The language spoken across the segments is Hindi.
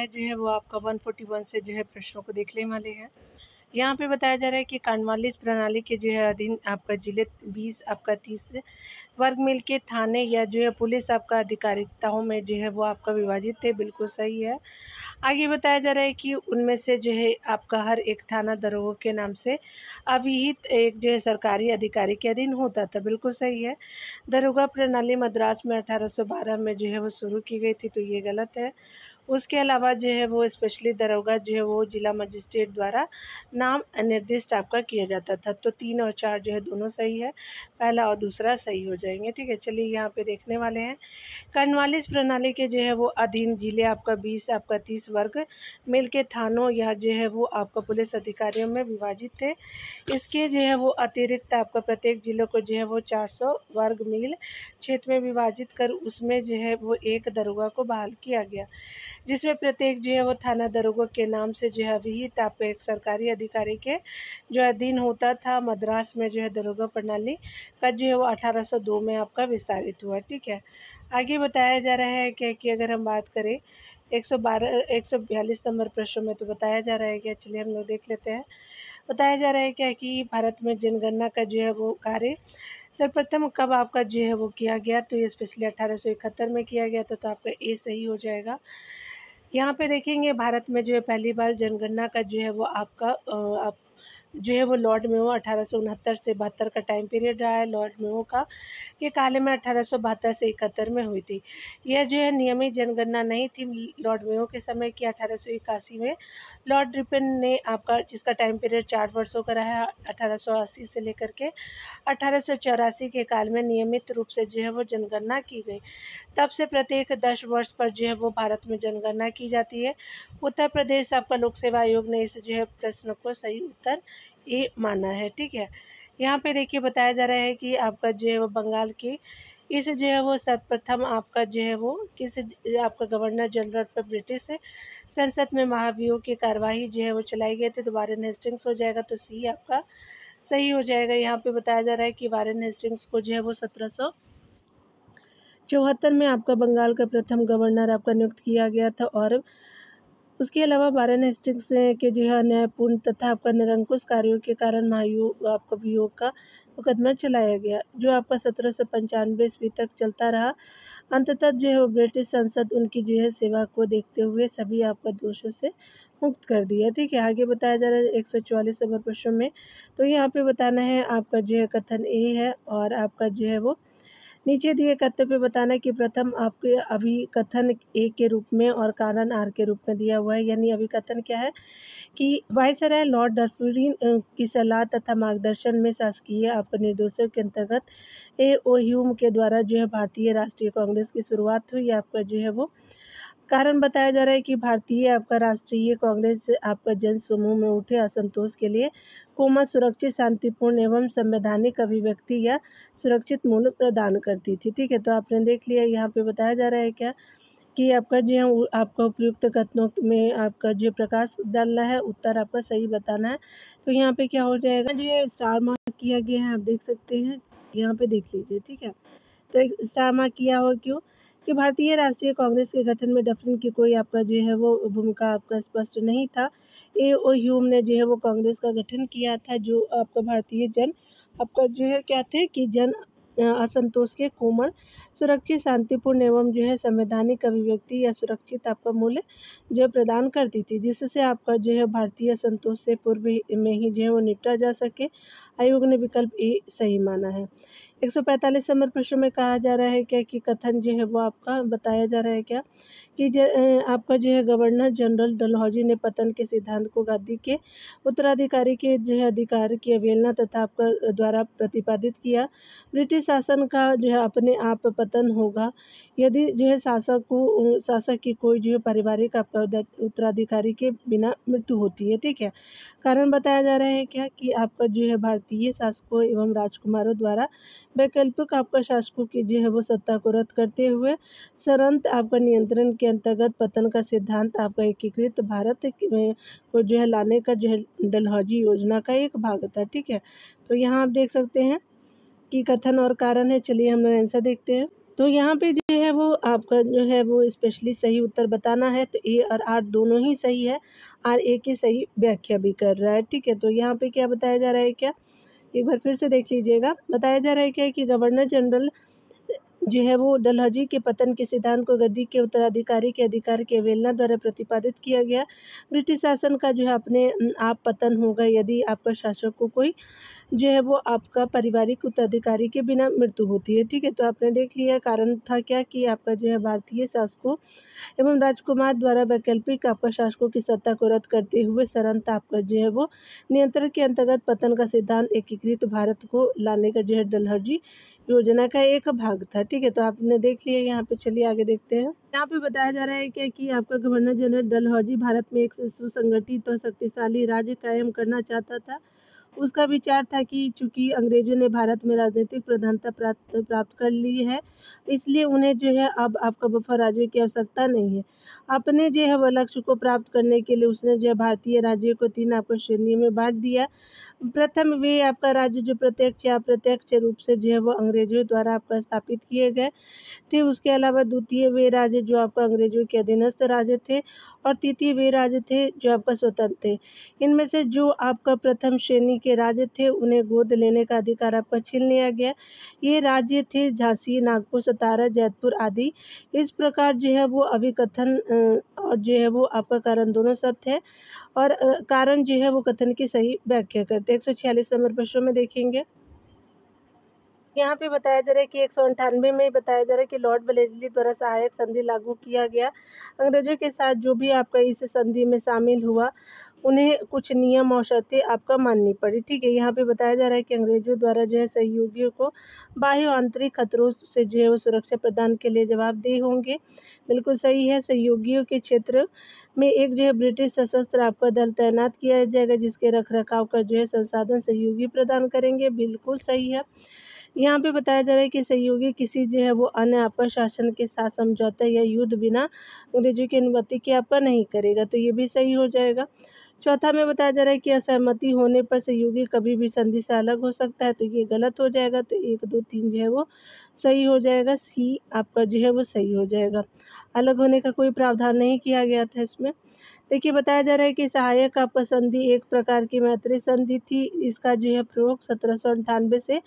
है जो है वो आपका 141 से जो है प्रश्नों को देखने वाले हैं। यहाँ पे बताया जा रहा है कि कार्नवालिस प्रणाली के जो है अधीन आपका जिले 20 आपका 30 वर्ग मील के थाने या जो है पुलिस आपका अधिकारिताओं में जो है वो आपका विभाजित थे। बिल्कुल सही है। आगे बताया जा रहा है कि उनमें से जो है आपका हर एक थाना दरोगा के नाम से अविहित एक जो है सरकारी अधिकारी के अधीन होता था। बिल्कुल सही है। दरोगा प्रणाली मद्रास में 1812 में जो है वो शुरू की गई थी, तो ये गलत है। उसके अलावा जो है वो स्पेशली दरोगा जो है वो जिला मजिस्ट्रेट द्वारा नाम निर्दिष्ट आपका किया जाता था। तो 3 और 4 जो है दोनों सही है, पहला और दूसरा सही हो जाएंगे। ठीक है, चलिए यहाँ पे देखने वाले हैं। कार्नवालिस प्रणाली के जो है वो अधीन जिले आपका 20 आपका 30 वर्ग मिल के थानों या जो है वो आपका पुलिस अधिकारियों में विभाजित थे। इसके जो है वो अतिरिक्त आपका प्रत्येक जिलों को जो है वो 400 वर्ग मील क्षेत्र में विभाजित कर उसमें जो है वो एक दरोगा को बहाल किया गया, जिसमें प्रत्येक जो है वो थाना दरोगा के नाम से जो है विहित आपको एक सरकारी अधिकारी के जो अधीन होता था। मद्रास में जो है दरोगा प्रणाली का जो है वो 1802 में आपका विस्तारित हुआ। ठीक है, आगे बताया जा रहा है कि अगर हम बात करें 142 नंबर प्रश्न में, तो बताया जा रहा है क्या, चलिए हम लोग देख लेते हैं। बताया जा रहा है क्या कि भारत में जनगणना का जो है वो कार्य सर्वप्रथम कब आपका जो है वो किया गया, तो ये स्पेशली 1871 में किया गया था, तो आपका ए सही हो जाएगा। यहाँ पे देखेंगे भारत में जो है पहली बार जनगणना का जो है वो आपका आप जो है वो लॉर्ड मेयो 1869 से 72 का टाइम पीरियड रहा है। लॉर्ड मेयो का के काल में 1872 से 71 में हुई थी। यह जो है नियमित जनगणना नहीं थी लॉर्ड मेयो के समय की। 1881 में लॉर्ड रिपन ने आपका, जिसका टाइम पीरियड 4 वर्षों का रहा है, 1880 से लेकर के 1884 के काल में नियमित रूप से जो है वो जनगणना की गई। तब से प्रत्येक 10 वर्ष पर जो है वो भारत में जनगणना की जाती है। उत्तर प्रदेश आपका लोक सेवा आयोग ने इस जो है प्रश्न को सही उत्तर ए माना है। ठीक है, यहाँ पे देखिए बताया जा रहा है कि आपका जो है वो बंगाल की इस जो है वो सर्वप्रथम आपका जो है वो किस आपका गवर्नर जनरल पर ब्रिटिश संसद में महाभियोग की कार्यवाही जो है वो चलाई गई थी। तो वारेन हेस्टिंग्स हो जाएगा, तो सी आपका सही हो जाएगा। यहाँ पे बताया जा रहा है कि वारेन हेस्टिंग्स को जो है वो 1774 में आपका बंगाल का प्रथम गवर्नर आपका नियुक्त किया गया था। और उसके अलावा वारेन हेस्टिंग्स के जो है अन्यायपूर्ण तथा आपका निरंकुश कार्यों के कारण महाभियोग आपका वियोग का मुकदमा चलाया गया, जो आपका 1795 ईस्वी तक चलता रहा। अंततः जो है वो ब्रिटिश संसद उनकी जो है सेवा को देखते हुए सभी आपका दोषों से मुक्त कर दिया। ठीक है, आगे बताया जा रहा है 144 नंबर प्रश्न में, तो यहाँ पे बताना है आपका जो है कथन ए है और आपका जो है वो नीचे दिए कथन पे बताना कि प्रथम आपके अभिकथन ए के रूप में और कारण आर के रूप में दिया हुआ है। यानी अभिकथन क्या है कि वायसराय लॉर्ड डर्फुरिन की सलाह तथा मार्गदर्शन में शासकीय आपके निर्देशों के अंतर्गत ए ओ ह्यूम के द्वारा जो है भारतीय राष्ट्रीय कांग्रेस की शुरुआत हुई। आपका जो है वो कारण बताया जा रहा है कि भारतीय आपका राष्ट्रीय कांग्रेस आपका जन समूह में उठे असंतोष के लिए कोमल, सुरक्षित, शांतिपूर्ण एवं संवैधानिक अभिव्यक्ति या सुरक्षित मूल्य प्रदान करती थी। ठीक है, तो आपने देख लिया। यहाँ पे बताया जा रहा है क्या कि आपका जो है आपका उपयुक्त कथनों में आपका जो प्रकाश डालना है, उत्तर आपका सही बताना है। तो यहाँ पे क्या हो जाएगा, जो ये स्टार मार्क किया गया है आप देख सकते हैं, यहाँ पे देख लीजिए। ठीक है, तो एक स्टार मार्क किया हो क्यों कि भारतीय राष्ट्रीय कांग्रेस के गठन में डफरिन की कोई आपका जो है वो भूमिका आपका स्पष्ट नहीं था। ए ओ ह्यूम ने जो है वो कांग्रेस का गठन किया था, जो आपका भारतीय जन आपका जो है क्या थे कि जन असंतोष के कोमल, सुरक्षित, शांतिपूर्ण एवं जो है संवैधानिक अभिव्यक्ति या सुरक्षित आपका मूल्य जो प्रदान करती थी, जिससे आपका जो है भारतीय असंतोष से पूर्व में ही जो है वो निपटा जा सके। आयोग ने विकल्प ए सही माना है। 145 नंबर प्रश्न में कहा जा रहा है क्या कि कथन जो है वो आपका बताया जा रहा है क्या कि आपका जो है गवर्नर जनरल डलहौजी ने पतन के सिद्धांत को गद्दी के उत्तराधिकारी के जो है अधिकार की अवहेलना तथा आपका द्वारा प्रतिपादित किया। ब्रिटिश शासन का जो है अपने आप पतन होगा यदि जो है शासक की कोई जो है पारिवारिक आपका उत्तराधिकारी के बिना मृत्यु होती है। ठीक है, कारण बताया जा रहा है क्या कि आपका जो है भारतीय शासकों एवं राजकुमारों द्वारा वैकल्पिक आपका शासकों की जो है वो सत्ता को रद्द करते हुए सरंत आपका नियंत्रण के अंतर्गत पतन का सिद्धांत आपका एकीकृत भारत में को जो है लाने का जो है डलहौजी योजना का एक भाग था। ठीक है, तो यहाँ आप देख सकते हैं कि कथन और कारण है। चलिए हम लोग आंसर देखते हैं। तो यहाँ पे जो है वो आपका जो है वो स्पेशली सही उत्तर बताना है। तो ए और आर दोनों ही सही है, आर ए की सही व्याख्या भी कर रहा है, ठीक है। तो यहाँ पे क्या बताया जा रहा है, क्या एक बार फिर से देख लीजिएगा। बताया जा रहा है क्या कि गवर्नर जनरल जो है वो डलहौजी के पतन के सिद्धांत को गद्दी के उत्तराधिकारी के अधिकार की अवहेलना द्वारा प्रतिपादित किया गया। ब्रिटिश शासन का जो है अपने आप पतन होगा यदि आपका शासक को कोई जो है वो आपका पारिवारिक उत्तराधिकारी के बिना मृत्यु होती है, ठीक है। तो आपने देख लिया कारण था क्या कि आपका जो है भारतीय शासकों एवं राजकुमार द्वारा वैकल्पिक आपका शासकों की सत्ता को रद्द करते हुए सरंत आपका जो है वो नियंत्रण के अंतर्गत पतन का सिद्धांत एकीकृत भारत को लाने का जो है डलहौजी योजना का एक भाग था, ठीक है। तो आपने देख लिया। यहाँ पे चलिए आगे देखते हैं। यहाँ पे बताया जा रहा है क्या कि आपका गवर्नर जनरल डलहौजी भारत में एक सुसंगठित और शक्तिशाली राज्य कायम करना चाहता था। उसका विचार था कि चूंकि अंग्रेजों ने भारत में राजनीतिक प्रधानता प्राप्त कर ली है, इसलिए उन्हें जो है अब आपका बफर राज्यों की आवश्यकता नहीं है। अपने जो है वह लक्ष्य को प्राप्त करने के लिए उसने जो है भारतीय राज्यों को 3 आपको श्रेणियों में बांट दिया। प्रथम वे आपका राज्य जो प्रत्यक्ष या अप्रत्यक्ष रूप से जो है वो अंग्रेजों द्वारा आपका स्थापित किए गए थे। उसके अलावा द्वितीय वे राज्य जो आपका अंग्रेजों के अधीनस्थ राज्य थे, और तृतीय वे राज्य थे जो आपका स्वतंत्र थे। इनमें से जो आपका प्रथम श्रेणी के राज्य थे उन्हें गोद लेने का अधिकार आपका छीन लिया गया। ये राज्य थे झांसी, नागपुर, सतारा, जयपुर आदि। इस प्रकार जो है वो अभिकथन और जो है वो आपका कारण दोनों सत्य है, और कारण जो है वो कथन की सही व्याख्या करते हैं। 146 नंबर प्रश्न में देखेंगे। यहाँ पे बताया जा रहा है कि 198 में बताया जा रहा है कि लॉर्ड वेलेस्ली द्वारा सहायक संधि लागू किया गया। अंग्रेजों के साथ जो भी आपका इस संधि में शामिल हुआ उन्हें कुछ नियम और शर्तें आपका माननी पड़ी, ठीक है। यहाँ पे बताया जा रहा है कि अंग्रेजों द्वारा जो है सहयोगियों को बाह्य और आंतरिक खतरों से जो है वो सुरक्षा प्रदान के लिए जवाबदेह होंगे। बिल्कुल सही है। सहयोगियों के क्षेत्र में एक जो है ब्रिटिश सशस्त्र आपका दल तैनात किया जाएगा जिसके रख रखाव का जो है संसाधन सहयोगी प्रदान करेंगे। बिल्कुल सही है। यहाँ पे बताया जा रहा है कि सहयोगी किसी जो है वो अन्य आपका शासन के साथ समझौता या युद्ध बिना अंग्रेजों की अनुमति के आपका नहीं करेगा, तो ये भी सही हो जाएगा। चौथा में बताया जा रहा है कि असहमति होने पर सहयोगी कभी भी संधि से अलग हो सकता है, तो ये गलत हो जाएगा। तो 1, 2, 3 जो है वो सही हो जाएगा। सी आपका जो है वो सही हो जाएगा। अलग होने का कोई प्रावधान नहीं किया गया था इसमें। देखिए बताया जा रहा है कि सहायक आपका संधि एक प्रकार की मैत्री संधि थी। इसका जो है प्रयोग 1798 से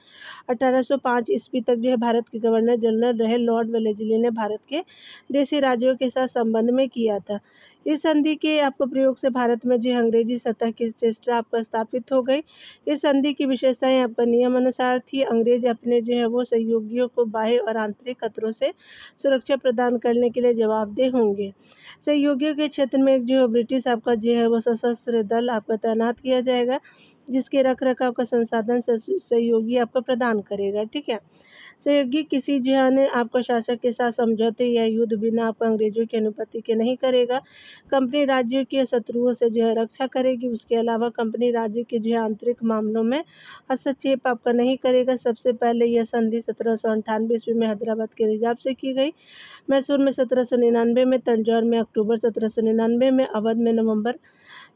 1805 ईस्वी तक जो है भारत के गवर्नर जनरल रहे लॉर्ड वेलेस्ली ने भारत के देशी राज्यों के साथ संबंध में किया था। इस संधि के आपको प्रयोग से भारत में जो है अंग्रेजी सत्ता की चेष्टा आपका स्थापित हो गई। इस संधि की विशेषताएं आपका नियम अनुसार थी। अंग्रेज अपने जो है वो सहयोगियों को बाह्य और आंतरिक खतरों से सुरक्षा प्रदान करने के लिए जवाबदेह होंगे। सहयोगियों के क्षेत्र में जो है ब्रिटिश आपका जो है वो सशस्त्र दल आपका तैनात किया जाएगा जिसके रख रखाव का संसाधन सहयोगी आपको प्रदान करेगा, ठीक है। सहयोगी किसी जो है ने आपका शासक के साथ समझौते या युद्ध बिना आपको अंग्रेजों की अनुमति के नहीं करेगा। कंपनी राज्यों के शत्रुओं से जो है रक्षा करेगी। उसके अलावा कंपनी राज्य के जो है आंतरिक मामलों में हस्तक्षेप आपका नहीं करेगा। सबसे पहले यह संधि 1798 ईस्वी में हैदराबाद के रिजार्व से की गई, मैसूर में 1799 में, तंजौर में अक्टूबर 1799 में, अवध में नवंबर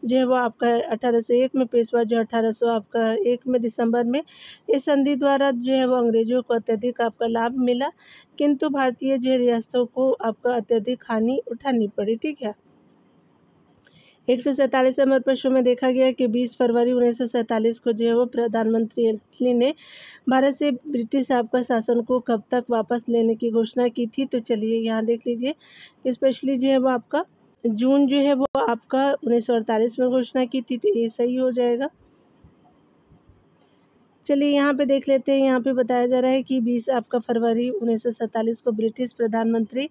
जो है वो आपका 1801 में, पेशवा जो 1800 आपका 1 में दिसंबर में। इस संधि द्वारा जो है वो अंग्रेजों को अत्यधिक आपका लाभ मिला, किंतु भारतीय जो रियासतों को आपका अत्यधिक हानि उठानी पड़ी, ठीक है। 147 नंबर प्रश्न में देखा गया कि 20 फरवरी 1947 को जो है वो प्रधानमंत्री एटली ने भारत से ब्रिटिश आपका शासन को कब तक वापस लेने की घोषणा की थी। तो चलिए यहाँ देख लीजिए। स्पेशली जो है वो आपका जून जो है वो आपका 1948 में घोषणा की थी, तो ये सही हो जाएगा। चलिए यहाँ पे देख लेते हैं। यहाँ पे बताया जा रहा है कि 20 आपका फरवरी 1947 को ब्रिटिश प्रधानमंत्री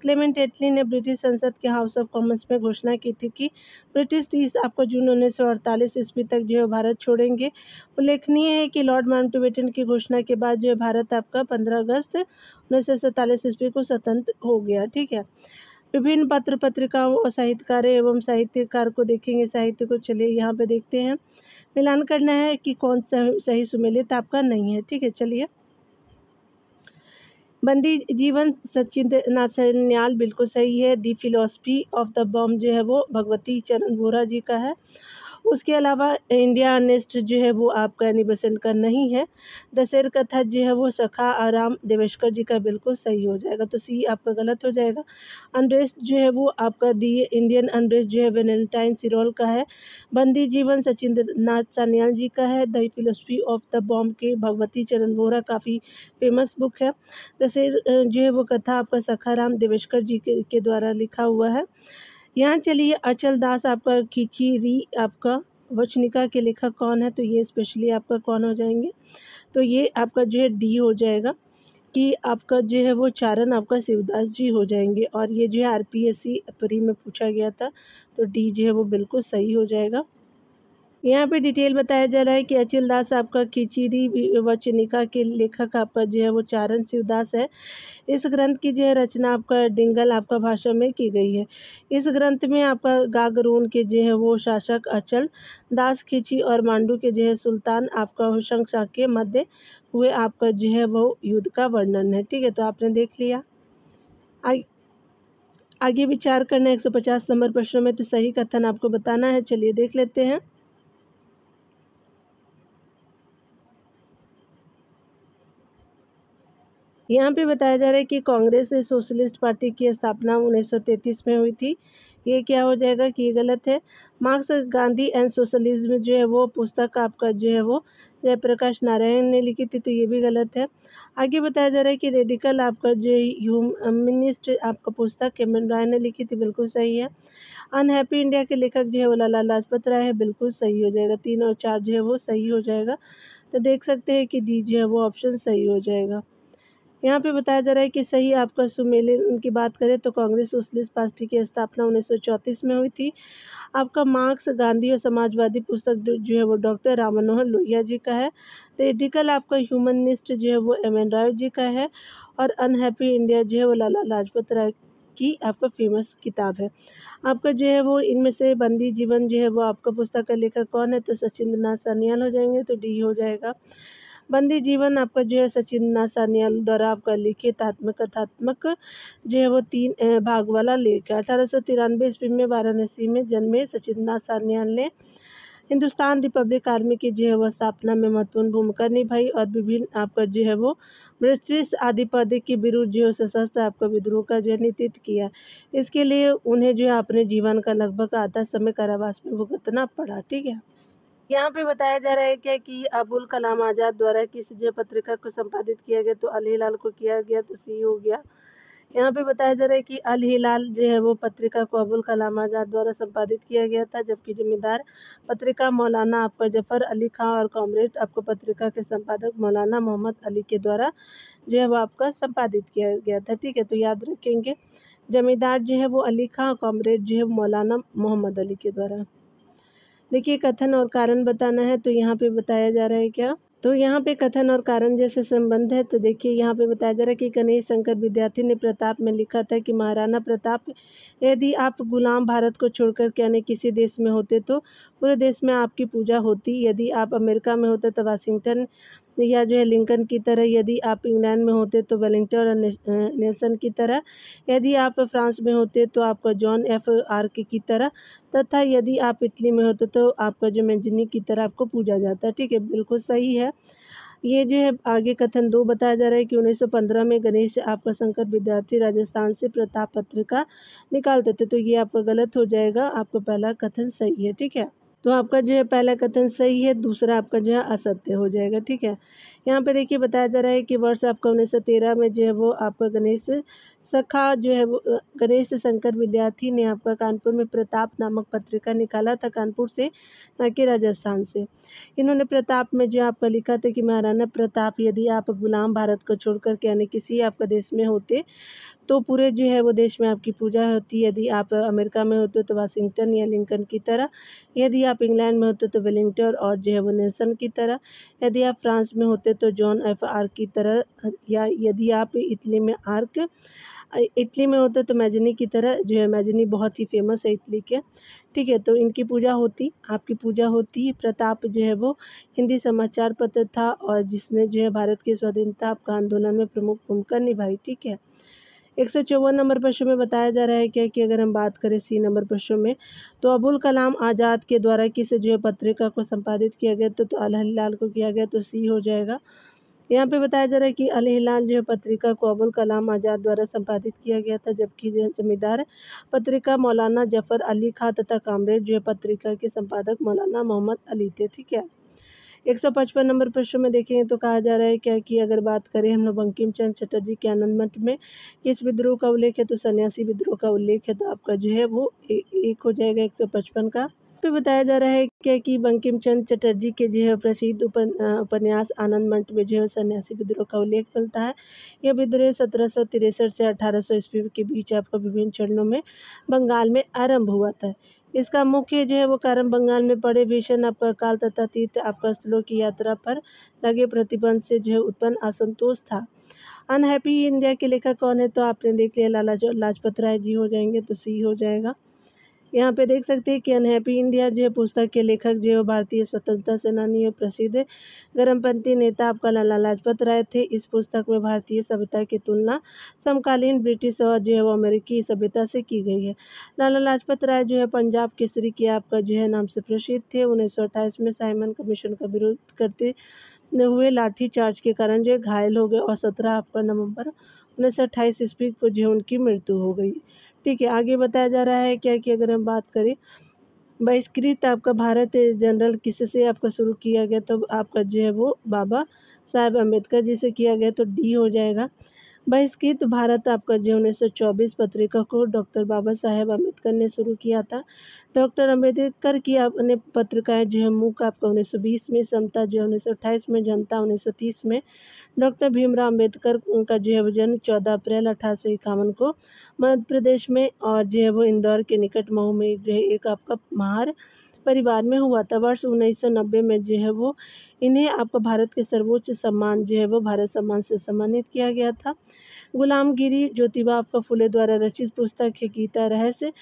क्लेमेंट एटली ने ब्रिटिश संसद के हाउस ऑफ कॉमन्स में घोषणा की थी कि ब्रिटिश 30 आपको जून 1948 ईस्वी तक जो है भारत छोड़ेंगे। उल्लेखनीय है कि लॉर्ड माउंटबेटन की घोषणा के बाद जो है भारत आपका 15 अगस्त 1947 ईस्वी को स्वतंत्र हो गया, ठीक है। विभिन्न पत्र पत्रिकाओं और साहित्यकारों एवं साहित्यकार को देखेंगे। साहित्य को चलिए यहाँ पे देखते हैं। मिलान करना है कि कौन सा सही सुमेलित आपका नहीं है, ठीक है। चलिए बंदी जीवन सचिंद्रनाथ सन्याल बिल्कुल सही है। दी फिलोसफी ऑफ द बॉम्ब जो है वो भगवती चरण वोरा जी का है। उसके अलावा इंडिया नेस्ट जो है वो आपका यानी बसंत का नहीं है। दशहर कथा जो है वो सखा आराम देवेशकर जी का बिल्कुल सही हो जाएगा, तो सी आपका गलत हो जाएगा। अनरेस्ट जो है वो आपका दी इंडियन अनरेस्ट जो है वेलेंटाइन सिरोल का है। बंदी जीवन सचिंद्र नाथ सान्याल जी का है। The philosophy of the bomb के भगवती चरण वोहरा काफ़ी फेमस बुक है। दशहर जो है वो कथा आपका सखाराम देवेशकर जी के द्वारा लिखा हुआ है। यहाँ चलिए अचल दास आपका खिचड़ी आपका वचनिका के लेखक कौन है, तो ये स्पेशली आपका कौन हो जाएंगे, तो ये आपका जो है डी हो जाएगा कि आपका जो है वो चारण आपका शिवदास जी हो जाएंगे। और ये जो है आरपीएससी प्री में पूछा गया था, तो डी जो है वो बिल्कुल सही हो जाएगा। यहाँ पे डिटेल बताया जा रहा है कि अचल दास आपका खिचड़ी वचनिका के लेखक आपका जो है वो चारण शिवदास है। इस ग्रंथ की जो है रचना आपका डिंगल आपका भाषा में की गई है। इस ग्रंथ में आपका गागरून के जो है वो शासक अचल दास खिची और मांडू के जो है सुल्तान आपका होशंग शाह के मध्य हुए आपका जो है वो युद्ध का वर्णन है। ठीक है, तो आपने देख लिया। आगे विचार करना 150 नंबर प्रश्नों में, तो सही कथन आपको बताना है। चलिए देख लेते हैं। यहाँ पे बताया जा रहा है कि कांग्रेस सोशलिस्ट पार्टी की स्थापना 1933 में हुई थी। ये क्या हो जाएगा कि ये गलत है। मार्क्स गांधी एंड सोशलिज्म जो है वो पुस्तक आपका जो है वो जयप्रकाश नारायण ने लिखी थी, तो ये भी गलत है। आगे बताया जा रहा है कि रेडिकल आपका जो ह्यूमनिस्ट आपका पुस्तक हेमन राय ने लिखी थी, बिल्कुल सही है। अनहैप्पी इंडिया के लेखक जो है वो लाला लाजपत राय है, बिल्कुल सही हो जाएगा। 3 और 4 जो है वो सही हो जाएगा, तो देख सकते हैं कि डी जो है वो ऑप्शन सही हो जाएगा। यहाँ पे बताया जा रहा है कि सही आपका सुमेलिन की बात करें तो कांग्रेस सोशलिस्ट पार्टी की स्थापना 1934 में हुई थी। आपका मार्क्स गांधी और समाजवादी पुस्तक जो है वो डॉक्टर राम मनोहर लोहिया जी का है। रेडिकल आपका ह्यूमनिस्ट जो है वो एम एन राव जी का है। और अनहैप्पी इंडिया जो है वो लाला लाजपत राय की आपका फेमस किताब है। आपका जो है वो इनमें से बंदी जीवन जो है वो आपका पुस्तक का लेखक कौन है, तो सचिंद्र नाथ सान्याल हो जाएंगे, तो डी हो जाएगा। बंदी जीवन आपका जो है सचिंद्र नाथ सान्याल द्वारा आपका लिखित आत्मकथात्मक जो है वो 3 भाग वाला लेख है। 1893 ईस्वी में वाराणसी में जन्मे सचिंद्र नाथ सान्याल ने हिंदुस्तान रिपब्लिक आर्मी की जो है वो स्थापना में महत्वपूर्ण भूमिका निभाई और विभिन्न आपका जो है वो ब्रिटिश आधिपत्य के विरुद्ध जो है सशस्त्र आपका विद्रोह का जो है नेतृत्व किया। इसके लिए उन्हें जो है अपने जीवन का लगभग आधा समय कारावास में भुगतना पड़ा। ठीक है, यहाँ पे बताया जा रहा है क्या कि अबुल कलाम आज़ाद द्वारा किस जो पत्रिका को संपादित किया गया, तो अल हिलाल को किया गया, तो सी हो गया। यहाँ पे बताया जा रहा है कि अल हिलाल जो है वो पत्रिका को अबुल कलाम आज़ाद द्वारा संपादित किया गया था, जबकि जिम्मेदार पत्रिका मौलाना आपका जफ़र अली खां और कॉमरेड आपको पत्रिका के संपादक मौलाना मोहम्मद अली के द्वारा जो है वो आपका संपादित किया गया था। ठीक है, तो याद रखेंगे जमींदार जो है वो अली खां, कॉमरेड जो है मौलाना मोहम्मद अली के द्वारा। देखिए कथन और कारण बताना है, तो यहाँ पे बताया जा रहा है क्या, तो यहाँ पे कथन और कारण जैसे संबंध है। तो देखिए यहाँ पे बताया जा रहा है कि गणेश शंकर विद्यार्थी ने प्रताप में लिखा था कि महाराणा प्रताप, यदि आप गुलाम भारत को छोड़कर के अन्य किसी देश में होते तो पूरे देश में आपकी पूजा होती। यदि आप अमेरिका में होते तो वाशिंगटन या जो है लिंकन की तरह, यदि आप इंग्लैंड में होते तो वेलिंगटन और नेल्सन की तरह, यदि आप फ्रांस में होते तो आपका जॉन एफ आर्क की तरह, तथा यदि आप इटली में होते तो आपका जो मैंजनी की तरह आपको पूजा जाता है। ठीक है, बिल्कुल सही है। ये जो है आगे कथन 2 बताया जा रहा है कि 1915 में गणेश आपका शंकर विद्यार्थी राजस्थान से प्रताप पत्रिका निकालते थे, तो ये आपका गलत हो जाएगा। आपका पहला कथन सही है। ठीक है, तो आपका जो है पहला कथन सही है, दूसरा आपका जो है असत्य हो जाएगा। ठीक है, यहाँ पे देखिए बताया जा रहा है कि वर्ष आपका 1913 में जो है वो आपका गणेश सखा जो है वो गणेश शंकर विद्यार्थी ने आपका कानपुर में प्रताप नामक पत्रिका निकाला था, कानपुर से ना कि राजस्थान से। इन्होंने प्रताप में जो आपका लिखा था कि महाराणा प्रताप, यदि आप गुलाम भारत को छोड़कर के अन्य किसी आपका देश में होते तो पूरे जो है वो देश में आपकी पूजा होती। यदि आप अमेरिका में होते तो वाशिंगटन या लिंकन की तरह, यदि आप इंग्लैंड में होते तो वेलिंगटन और जो है वो नेल्सन की तरह, यदि आप फ्रांस में होते तो जॉन एफ आर्क की तरह, या यदि आप इटली में होते तो मैजनी की तरह, जो है मैजनी बहुत ही फेमस है इटली के। ठीक है, तो इनकी पूजा होती, आपकी पूजा होती। प्रताप जो है वो हिंदी समाचार पत्र था और जिसने जो है भारत के स्वाधीनता आपका आंदोलन में प्रमुख भूमिका निभाई। ठीक है, 154 नंबर प्रश्न में बताया जा रहा है क्या कि अगर हम बात करें सी नंबर प्रश्न में, तो अबुल कलाम आज़ाद के द्वारा किस जो है पत्रिका को संपादित किया गया, तो अल हिलाल को किया गया, तो सी हो जाएगा। यहाँ पे बताया जा रहा है कि अल हिलाल जो है पत्रिका को अबुल कलाम आज़ाद द्वारा संपादित किया गया था, जबकि जो है जमींदार पत्रिका मौलाना जफ़र अली खां तथा कामरेज जो है पत्रिका के संपादक मौलाना मोहम्मद अली थे। ठीक है। 155 नंबर प्रश्न में देखें तो कहा जा रहा है क्या कि अगर बात करें हम लोग बंकिम चंद्र चटर्जी के आनंद मठ में किस विद्रोह का उल्लेख है, तो सन्यासी विद्रोह का उल्लेख है, तो आपका जो है वो एक हो जाएगा 155 का। पे बताया जा रहा है क्या कि बंकिम चंद्र चटर्जी के जो है प्रसिद्ध उपन्यास आनंद मठ में जो है सन्यासी विद्रोह का उल्लेख मिलता है। यह विद्रोह 1763 से 1800 ईस्वी के बीच आपका विभिन्न चरणों में बंगाल में आरंभ हुआ था। इसका मुख्य जो है वो कारण बंगाल में पड़े भीषण आपका अकाल तथा तीर्थ आपका स्थलों की यात्रा पर लगे प्रतिबंध से जो है उत्पन्न असंतोष था। अनहैप्पी इंडिया के लेखक कौन है, तो आपने देख लिया लाला लाजपत राय जी हो जाएंगे, तो सी हो जाएगा। यहाँ पे देख सकते हैं कि अनहैप्पी इंडिया जो है पुस्तक के लेखक जो है भारतीय स्वतंत्रता सेनानी और प्रसिद्ध गर्मपंथी नेता आपका लाला लाजपत राय थे। इस पुस्तक में भारतीय सभ्यता की तुलना समकालीन ब्रिटिश और जो है वो अमेरिकी सभ्यता से की गई है। लाला लाजपत राय जो है पंजाब केसरी के आपका जो है नाम से प्रसिद्ध थे। 1928 में साइमन कमीशन का विरोध करते हुए लाठी चार्ज के कारण जो है घायल हो गए और 17 आपका नवंबर 1928 ईस्वी को जो है उनकी मृत्यु हो गई। ठीक है। आगे बताया जा रहा है क्या कि अगर हम बात करें बहिष्कृत आपका भारत जनरल किससे आपका शुरू किया गया, तो आपका जो है वो बाबा साहेब अम्बेडकर जी से किया गया, तो डी हो जाएगा। बहिष्कृत भारत आपका जो 1924 पत्रिका को डॉक्टर बाबा साहेब अम्बेडकर ने शुरू किया था। डॉक्टर अम्बेडकर की आपने पत्रिकाएं जो है मुख्य आपका 1920 में, समता जो 1928 में, जनता 1930 में। डॉक्टर भीमराव अम्बेडकर का जो है वो जन्म 14 अप्रैल 1851 को मध्य प्रदेश में और जो है वो इंदौर के निकट मऊ में जो है एक आपका महार परिवार में हुआ था। वर्ष 1990 में जो है वो इन्हें आपका भारत के सर्वोच्च सम्मान जो है वो भारत सम्मान से सम्मानित किया गया था। गुलामगिरी ज्योतिबा आपका फुले द्वारा रचित पुस्तक है। गीता रहस्य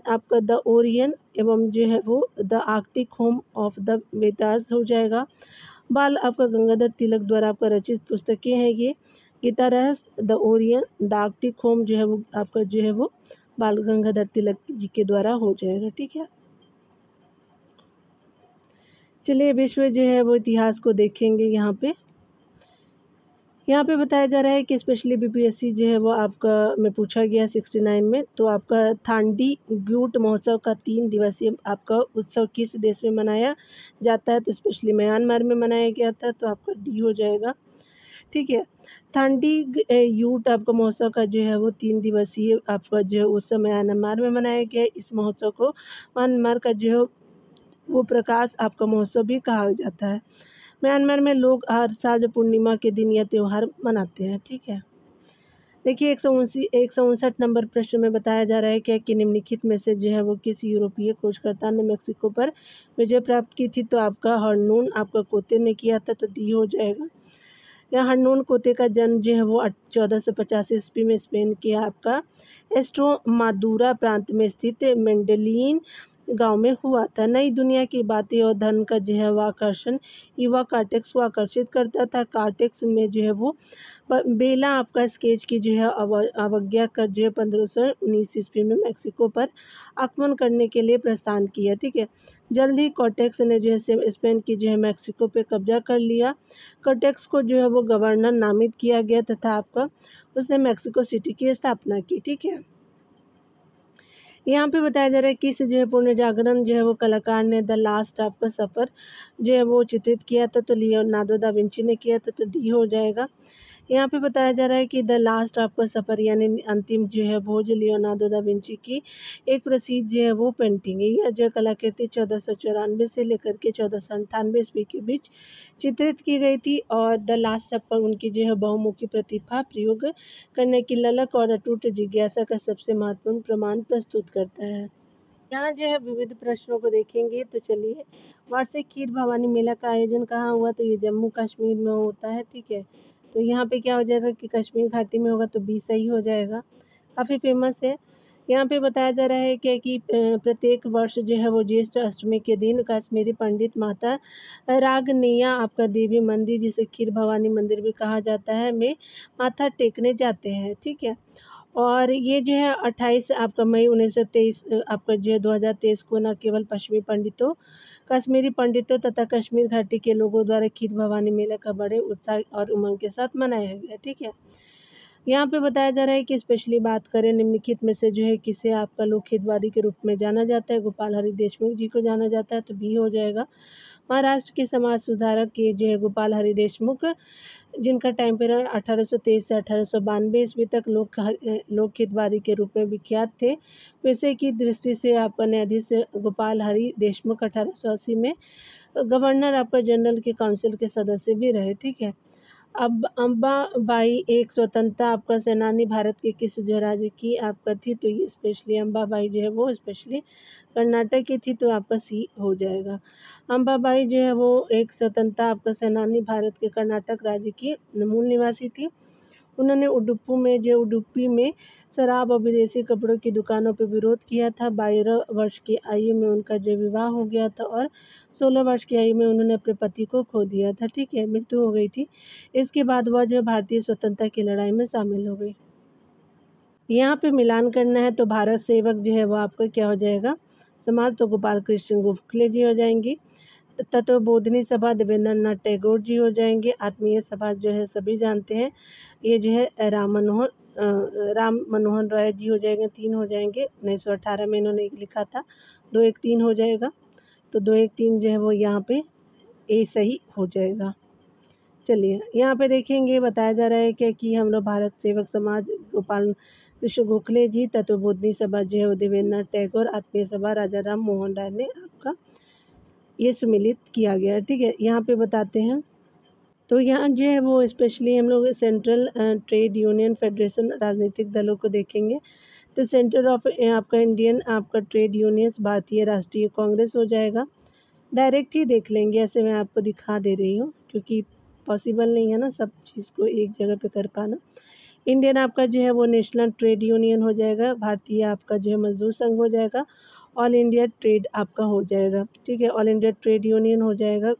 आपका द ओरियन एवं जो है वो the Arctic home of the Vedas हो जाएगा। बाल आपका गंगाधर तिलक द्वारा आपका रचित पुस्तकें हैं ये। गीता रहस्य, the Orion, the Arctic home जो है वो आपका जो है वो बाल गंगाधर तिलक जी के द्वारा हो जाएगा। ठीक है। चलिए विश्व जो है वो इतिहास को देखेंगे। यहाँ पे बताया जा रहा है कि स्पेशली बीपीएससी जो है वो आपका में पूछा गया 69 में, तो आपका थांडी ग्यूट महोत्सव का 3 दिवसीय आपका उत्सव किस देश में मनाया जाता है, तो स्पेशली म्यांमार में मनाया गया था, तो आपका डी हो जाएगा। ठीक है। थांडी यूट आपका महोत्सव का जो है वो 3 दिवसीय आपका जो है उत्सव म्यांमार में मनाया गया। इस महोत्सव को म्यांमार का जो है वो प्रकाश आपका महोत्सव भी कहा जाता है। म्यांमार में लोग हर साल जो पूर्णिमा के दिन यह त्यौहार मनाते हैं। ठीक है। देखिए 159 नंबर प्रश्न में बताया जा रहा है क्या कि निम्नलिखित में से जो है वो किस यूरोपीय खोजकर्ता ने मेक्सिको पर विजय प्राप्त की थी, तो आपका हरनून आपका कोते ने किया था, तो डी हो जाएगा। यह हरनून कोते का जन्म जो है वो 1485 ईस्वी में स्पेन के आपका एस्ट्रोमादुरा प्रांत में स्थित मेंडेलिन गांव में हुआ था। नई दुनिया की बातें और धन का जो है वो आकर्षण युवा कार्टेक्स को आकर्षित करता था। कार्टेक्स में जो है वो बेला आपका स्केच की जो है अवज्ञा कर जो है 1519 ईस्वी में मेक्सिको पर आक्रमण करने के लिए प्रस्थान किया। ठीक है। जल्द ही कॉर्टेक्स ने जो है स्पेन की जो है मेक्सिको पे कब्जा कर लिया। कॉर्टेक्स को जो है वो गवर्नर नामित किया गया तथा आपका उसने मेक्सिको सिटी की स्थापना की। ठीक है। यहाँ पे बताया जा रहा है किस जो है पुनर्जागरण जो है वो कलाकार ने द लास्ट आपका सफ़र जो है वो चित्रित किया था, तो लियोनार्डो दा विंची ने किया था, तो डी हो जाएगा। यहाँ पे बताया जा रहा है कि द लास्ट आपका सफ़र यानी अंतिम जो है वो जो लियोनार्डो दा विंची की एक प्रसिद्ध जो है वो पेंटिंग है। यह जो कलाकृति 1494 से लेकर के 1498 ईस्वी के बीच चित्रित की गई थी और द लास्ट सफ़र उनकी जो है बहुमुखी प्रतिभा प्रयोग करने की ललक और अटूट जिज्ञासा का सबसे महत्वपूर्ण प्रमाण प्रस्तुत करता है। यहाँ जो है विविध प्रश्नों को देखेंगे। तो चलिए, वार्षिक खीर भवानी मेला का आयोजन कहाँ हुआ, तो ये जम्मू कश्मीर में होता है। ठीक है। तो यहाँ पे क्या हो जाएगा कि कश्मीर घाटी में होगा, तो बी सही हो जाएगा। काफ़ी फेमस है। यहाँ पे बताया जा रहा है कि प्रत्येक वर्ष जो है वो ज्येष्ठ अष्टमी के दिन कश्मीरी पंडित माता रागनेया आपका देवी मंदिर जिसे खीर भवानी मंदिर भी कहा जाता है में माथा टेकने जाते हैं। ठीक है। और ये जो है 28 आपका मई 1923 आपका जो है 2023 को न केवल पश्चिमी पंडितों, कश्मीरी पंडितों तथा कश्मीर घाटी के लोगों द्वारा खीर भवानी मेला का बड़े उत्साह और उमंग के साथ मनाया गया। ठीक है, यहाँ पे बताया जा रहा है कि स्पेशली बात करें निम्नलिखित में से जो है किसे आपका लोकहितवादी के रूप में जाना जाता है। गोपाल हरि देशमुख जी को जाना जाता है, तो बी हो जाएगा। महाराष्ट्र के समाज सुधारक के जो है गोपाल हरि देशमुख, जिनका टाइम पीरियड 1823 से 1892 ईस्वी तक लोकहितवादी के रूप में विख्यात थे। पैसे की दृष्टि से आपका न्यायाधीश गोपाल हरि देशमुख 1880 में गवर्नर आपका जनरल के काउंसिल के सदस्य भी रहे। ठीक है, अब अम्बाबाई एक स्वतंत्रता आपका सेनानी भारत के किस जो राज्य की आपका थी, तो ये स्पेशली अम्बाबाई जो है वो स्पेशली कर्नाटक की थी, तो आपका सी हो जाएगा। अम्बाबाई जो है वो एक स्वतंत्रता आपका सेनानी भारत के कर्नाटक राज्य की मूल निवासी थी। उन्होंने उडुपी में शराब और विदेशी कपड़ों की दुकानों पर विरोध किया था। 12 वर्ष की आयु में उनका जो विवाह हो गया था और 16 वर्ष की आयु में उन्होंने अपने पति को खो दिया था। ठीक है, मृत्यु हो गई थी। इसके बाद वह जो भारतीय स्वतंत्रता की लड़ाई में शामिल हो गई। यहाँ पे मिलान करना है, तो भारत सेवक जो है वो आपका क्या हो जाएगा, समाज, तो गोपाल कृष्ण गोखले जी हो जाएंगे। तत्वबोधिनी सभा देवेंद्रनाथ टैगोर जी हो जाएंगे। आत्मीय सभा जो है सभी जानते हैं, ये जो है राम मनोहर रॉय जी हो जाएंगे, 3 हो जाएंगे। 1918 में इन्होंने लिखा था। 213 हो जाएगा, तो 213 जो है वो यहाँ पे ए सही हो जाएगा। चलिए यहाँ पे देखेंगे, बताया जा रहा है क्या कि हम लोग भारत सेवक समाज गोपाल कृष्ण गोखले जी, तत्वबोधिनी सभा जो है देवेंद्रनाथ टैगोर, आत्मीय सभा राजा राम मोहन राय ने आपका ये सम्मिलित किया गया है। ठीक है, यहाँ पे बताते हैं, तो यहाँ जो है वो स्पेशली हम लोग सेंट्रल ट्रेड यूनियन फेडरेशन राजनीतिक दलों को देखेंगे। तो सेंटर ऑफ आपका इंडियन आपका ट्रेड यूनियंस भारतीय राष्ट्रीय कांग्रेस हो जाएगा। डायरेक्ट ही देख लेंगे, ऐसे मैं आपको दिखा दे रही हूँ क्योंकि पॉसिबल नहीं है ना सब चीज़ को एक जगह पे कर पाना। इंडियन आपका जो है वो नेशनल ट्रेड यूनियन हो जाएगा। भारतीय आपका जो है मजदूर संघ हो जाएगा। ऑल इंडिया ट्रेड आपका हो जाएगा। ठीक है, ऑल इंडिया ट्रेड यूनियन हो जाएगा।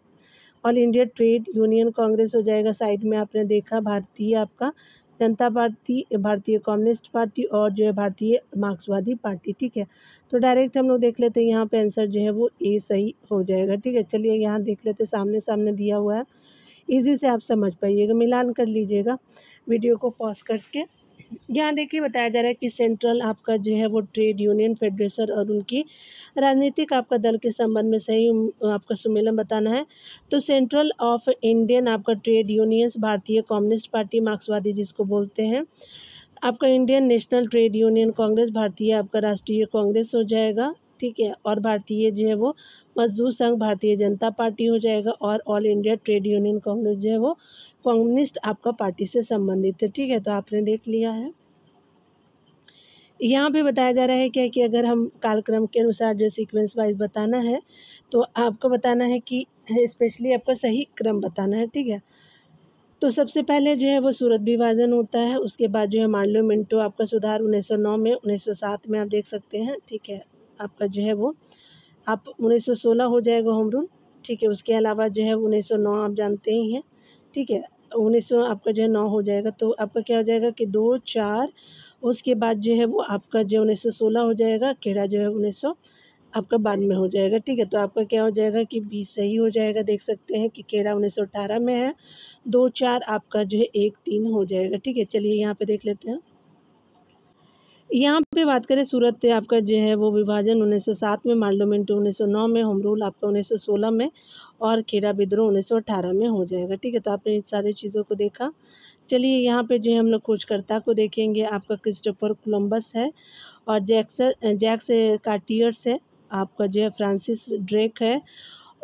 All India trade union Congress हो जाएगा। साइड में आपने देखा भारतीय आपका जनता पार्टी, भारतीय कम्युनिस्ट पार्टी और जो है भारतीय मार्क्सवादी पार्टी। ठीक है, तो डायरेक्ट हम लोग देख लेते हैं, यहाँ पे आंसर जो है वो ए सही हो जाएगा। ठीक है, चलिए यहाँ देख लेते, सामने सामने दिया हुआ है, इजी से आप समझ पाइएगा, मिलान कर लीजिएगा वीडियो को पॉज करके। यहाँ देखिए बताया जा रहा है कि सेंट्रल आपका जो है वो ट्रेड यूनियन फेडरेशन और उनकी राजनीतिक आपका दल के संबंध में सही आपका सुमेलन बताना है। तो सेंट्रल ऑफ इंडियन आपका ट्रेड यूनियंस भारतीय कम्युनिस्ट पार्टी मार्क्सवादी जिसको बोलते हैं, आपका Indian national trade union Congress भारतीय आपका राष्ट्रीय कांग्रेस हो जाएगा। ठीक है, और भारतीय जो है वो मजदूर संघ भारतीय जनता पार्टी हो जाएगा। और all India trade union Congress जो है वो कम्युनिस्ट आपका पार्टी से संबंधित है। ठीक है, तो आपने देख लिया है। यहाँ पे बताया जा रहा है क्या कि अगर हम कालक्रम के अनुसार जो सीक्वेंस वाइज बताना है, तो आपको बताना है कि स्पेशली आपका सही क्रम बताना है। ठीक है, तो सबसे पहले जो है वो सूरत विभाजन होता है, उसके बाद जो है मार्लो मिंटो आपका सुधार 1909 में, 1907 में आप देख सकते हैं। ठीक है, आपका जो है वो आप 1916 हो जाएगा होम रूल। ठीक है, उसके अलावा जो है 1909 आप जानते ही हैं। ठीक है, 1900 आपका जो है 9 हो जाएगा, तो आपका क्या हो जाएगा कि 2 4, उसके बाद जो है वो आपका जो 1916 हो जाएगा। खेड़ा जो है 1900 आपका बाद में हो जाएगा। ठीक है, तो आपका क्या हो जाएगा कि 20 सही हो जाएगा। देख सकते हैं कि खेड़ा 1918 में है। 2 4 आपका जो है 1 3 हो जाएगा। ठीक है, चलिए यहाँ पे देख लेते हैं। यहाँ पे बात करें सूरत आपका जो है वो विभाजन 1907 में, मार्लो मिंटो 1909 में, होम रूल आपका 1916 में और खेड़ा विद्रोह 1918 में हो जाएगा। ठीक है, तो आपने इन सारी चीज़ों को देखा। चलिए यहाँ पे जो है हम लोग खोजकर्ता को देखेंगे। आपका क्रिस्टोफर कोलंबस है और जैक्स कार्टियर्स है। आपका जो है फ्रांसिस ड्रेक है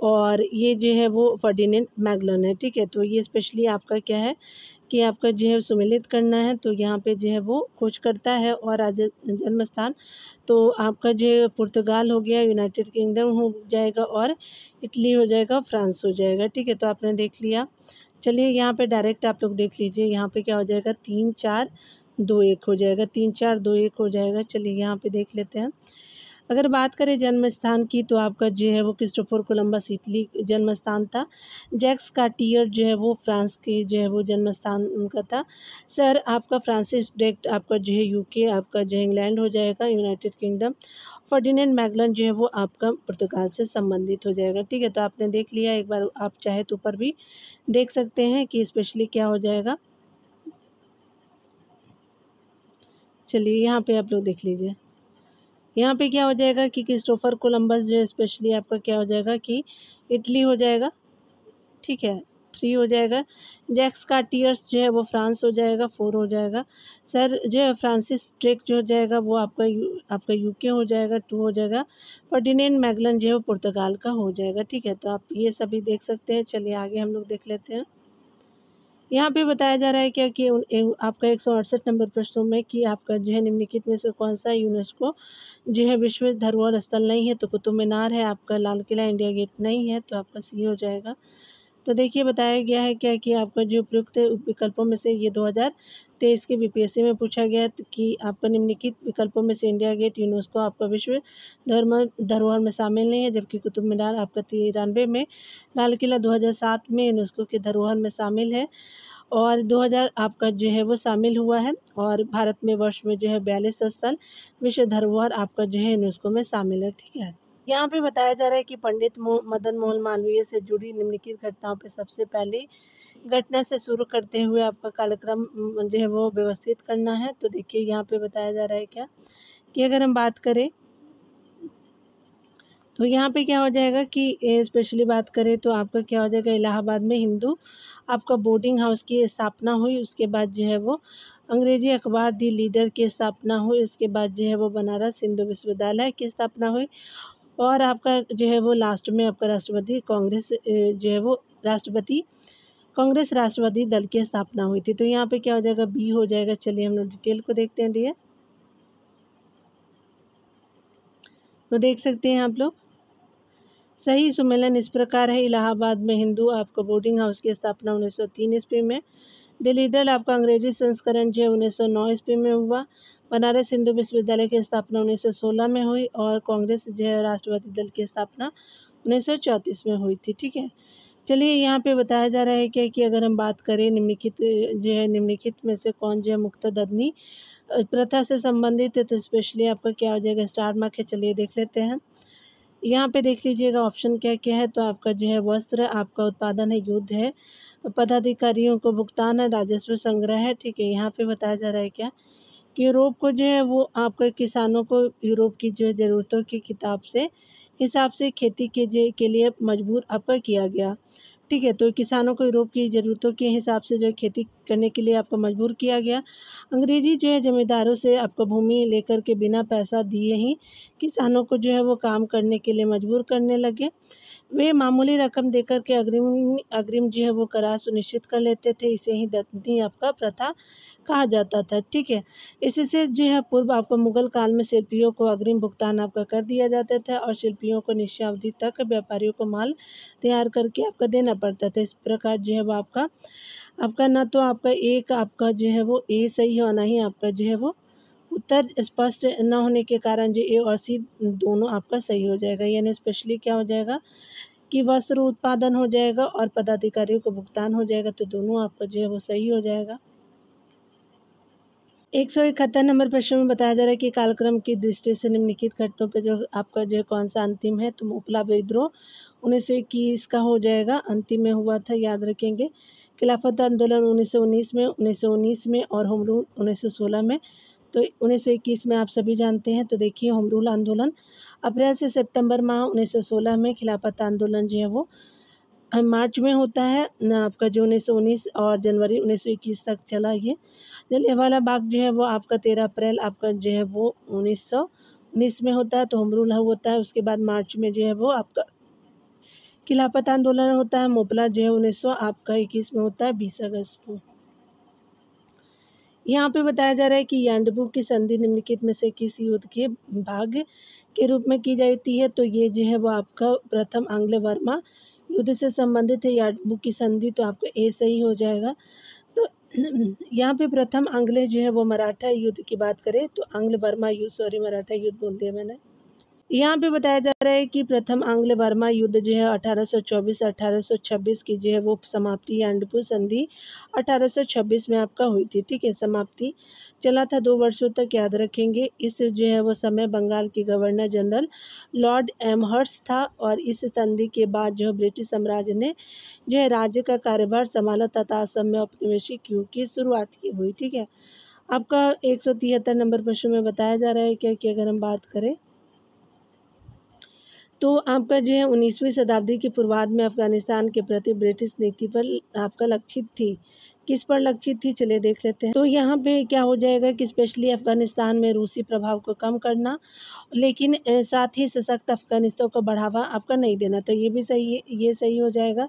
और ये जो है वो फर्डिनेंड मैगलन है। ठीक है, तो ये स्पेशली आपका क्या है कि आपका जो है सुमेलित करना है। तो यहाँ पे जो है वो खोजकर्ता है और जन्म स्थान, तो आपका जो है पुर्तगाल हो गया, यूनाइटेड किंगडम हो जाएगा और इटली हो जाएगा, फ्रांस हो जाएगा। ठीक है, तो आपने देख लिया। चलिए यहाँ पे डायरेक्ट आप लोग देख लीजिए, यहाँ पे क्या हो जाएगा 3 4 2 1 हो जाएगा, 3 4 2 1 हो जाएगा। चलिए यहाँ पे देख लेते हैं। अगर बात करें जन्म स्थान की तो आपका जो है वो क्रिस्टोफर कोलंबस इटली जन्म स्थान था। जैक्स कार्टियर जो है वो फ्रांस के जो है वो जन्म स्थान उनका था। सर आपका फ्रांसिस ड्रेक आपका जो है यूके, आपका जो है इंग्लैंड हो जाएगा, यूनाइटेड किंगडम। फर्डिनेंड मैगलन जो है वो आपका पुर्तगाल से संबंधित हो जाएगा। ठीक है, तो आपने देख लिया, एक बार आप चाहे तो ऊपर भी देख सकते हैं कि स्पेशली क्या हो जाएगा। चलिए यहाँ पे आप लोग देख लीजिए, यहाँ पे क्या हो जाएगा कि क्रिस्टोफर कोलंबस जो है स्पेशली आपका क्या हो जाएगा कि इटली हो जाएगा। ठीक है, 3 हो जाएगा। जैक्स कार्टियर्स जो है वो फ्रांस हो जाएगा, 4 हो जाएगा। सर जो है फ्रांसिस ड्रेक जो हो जाएगा वो आपका यूके हो जाएगा, 2 हो जाएगा। फर्डिनेंड मैगलन जो है वो पुर्तगाल का हो जाएगा। ठीक है, तो आप ये सभी देख सकते हैं। चलिए आगे हम लोग देख लेते हैं। यहाँ पे बताया जा रहा है क्या कि आपका 168 नंबर प्रश्नों में कि आपका जो है निम्नलिखित में से कौन सा यूनेस्को जो है विश्व धरोहर स्थल नहीं है। तो कुतुब मीनार है, आपका लाल किला, इंडिया गेट नहीं है, तो आपका सी हो जाएगा। तो देखिए बताया गया है क्या कि आपका जो उपयुक्त विकल्पों में से ये 2023 के बीपीएससी में पूछा गया है, तो कि आपका निम्नलिखित विकल्पों में से इंडिया गेट यूनेस्को आपका विश्व धरोहर में शामिल नहीं है, जबकि कुतुब मीनार आपका 93 में, लाल किला 2007 में यूनेस्को के धरोहर में शामिल है और 2000 आपका जो है वो शामिल हुआ है। और भारत में वर्ष में जो है 42 स्थल विश्व धरोहर आपका जो है यूनेस्को में शामिल है। ठीक है, यहाँ पे बताया जा रहा है कि पंडित मदन मोहन मालवीय से जुड़ी निम्नलिखित घटनाओं पे सबसे पहले घटना से शुरू करते हुए आपका कालक्रम जो है वो व्यवस्थित करना है। तो देखिए यहाँ पे बताया जा रहा है क्या कि अगर हम बात करें तो यहाँ पे क्या हो जाएगा कि स्पेशली बात करें तो आपका क्या हो जाएगा, इलाहाबाद में हिंदू आपका बोर्डिंग हाउस की स्थापना हुई। उसके बाद जो है वो अंग्रेजी अखबार दी लीडर की स्थापना हुई। उसके बाद जो है वो बनारस हिंदू विश्वविद्यालय की स्थापना हुई। और आपका जो है वो लास्ट में आपका राष्ट्रवादी कांग्रेस जो है वो कांग्रेस राष्ट्रवादी दल की स्थापना हुई थी। तो यहाँ पे क्या हो जाएगा, बी हो जाएगा। चलिए हम लोग डिटेल को देखते हैं डियर। तो देख सकते हैं आप लोग, सही सुमेलन इस प्रकार है। इलाहाबाद में हिंदू आपका बोर्डिंग हाउस की स्थापना 1903 ईस्वी में। द लीडर आपका अंग्रेजी संस्करण जो है 1909 ईस्वी में हुआ। बनारस हिंदू विश्वविद्यालय की स्थापना 1916 में हुई और कांग्रेस जो है राष्ट्रवादी दल की स्थापना 1934 में हुई थी। ठीक है, चलिए यहाँ पे बताया जा रहा है क्या कि अगर हम बात करें निम्नलिखित जो है निम्नलिखित में से कौन जो है मुक्त ददनी प्रथा से संबंधित है, तो स्पेशली आपका क्या हो जाएगा, स्टार मार्क है। चलिए देख लेते हैं, यहाँ पे देख लीजिएगा ऑप्शन क्या क्या है। तो आपका जो है वस्त्र आपका उत्पादन है, युद्ध है, पदाधिकारियों को भुगतान है, राजस्व संग्रह है। ठीक है, यहाँ पे बताया जा रहा है क्या कि यूरोप को जो है वो आपका किसानों को यूरोप की जो है ज़रूरतों की हिसाब से खेती के लिए मजबूर आपका किया गया। ठीक है, तो किसानों को यूरोप की ज़रूरतों के हिसाब से जो है खेती करने के लिए आपको मजबूर किया गया। अंग्रेजी जो है ज़मींदारों से आपको भूमि लेकर के बिना पैसा दिए ही किसानों को जो है वो काम करने के लिए मजबूर करने लगे। वे मामूली रकम देकर के अग्रिम जो है वो करार सुनिश्चित कर लेते थे। इसे ही दत्तनी आपका प्रथा कहा जाता था। ठीक है, इससे जो है पूर्व आपको मुगल काल में शिल्पियों को अग्रिम भुगतान आपका कर दिया जाता था और शिल्पियों को निश्चित अवधि तक व्यापारियों को माल तैयार करके आपका देना पड़ता था। इस प्रकार जो है वो आपका आपका ना तो आपका एक आपका जो है वो ए सही है और ना ही आपका जो है वो उत्तर स्पष्ट न होने के कारण जो ए और सी दोनों आपका सही हो जाएगा। यानी स्पेशली क्या हो जाएगा कि वस्त्र उत्पादन हो जाएगा और पदाधिकारियों को भुगतान हो जाएगा, तो दोनों आपका जो है वो सही हो जाएगा। 171 नंबर प्रश्न में बताया जा रहा है कि कालक्रम की दृष्टि से निम्नलिखित घटनाओं पे जो आपका जो है कौन सा अंतिम है। तो उपला विद्रोह 1921 का हो जाएगा, अंतिम में हुआ था, याद रखेंगे। खिलाफत आंदोलन 1919 में और होम रूल 1916 में। तो 1921 में आप सभी जानते हैं। तो देखिए होम रूल आंदोलन अप्रैल से सितंबर माह 1916 में, खिलाफत आंदोलन जो है वो मार्च में होता है न आपका जो 1919 और जनवरी 1921 तक चला ये। जलियांवाला बाग जो है वो आपका 13 अप्रैल आपका जो है वो 1919 में होता है, तो होम रूल होता है। उसके बाद मार्च में जो है वो आपका खिलाफत आंदोलन होता है। मोपला जो है 1900 आपका 21 में होता है, 20 अगस्त को। यहाँ पे बताया जा रहा है कि यांडबू की संधि निम्नलिखित में से किस युद्ध के भाग के रूप में की जाती है। तो ये जो है वो आपका प्रथम आंग्ल वर्मा युद्ध से संबंधित है। यांडबू की संधि तो आपका ए सही हो जाएगा। तो यहाँ पे प्रथम आंग्ल जो है वो मराठा युद्ध की बात करें तो आंग्ल बर्मा युद्ध, सॉरी मराठा युद्ध बोल दिया मैंने। यहाँ पे बताया जा रहा है कि प्रथम आंग्ल बर्मा युद्ध जो है 1824-1826 की जो है वो समाप्ति, आनंदपुर संधि 1826 में आपका हुई थी। ठीक है, समाप्ति चला था 2 वर्षों तक, याद रखेंगे। इस जो है वो समय बंगाल के गवर्नर जनरल लॉर्ड एमहर्स्ट था और इस संधि के बाद जो ब्रिटिश साम्राज्य ने जो है राज्य का कार्यभार संभाला तथा असम में औपनिवेशिक युग की शुरुआत की हुई। ठीक है, आपका 173 नंबर प्रश्न में बताया जा रहा है क्या कि अगर हम बात करें तो आपका जो है 19वीं शताब्दी के पूर्वार्ध में अफगानिस्तान के प्रति ब्रिटिश नीति पर आपका लक्षित थी। किस पर लक्षित थी, चलिए देख लेते हैं। तो यहाँ पे क्या हो जाएगा कि स्पेशली अफगानिस्तान में रूसी प्रभाव को कम करना, लेकिन साथ ही सशक्त अफगानिस्तान को बढ़ावा आपका नहीं देना। तो ये भी सही है, ये सही हो जाएगा।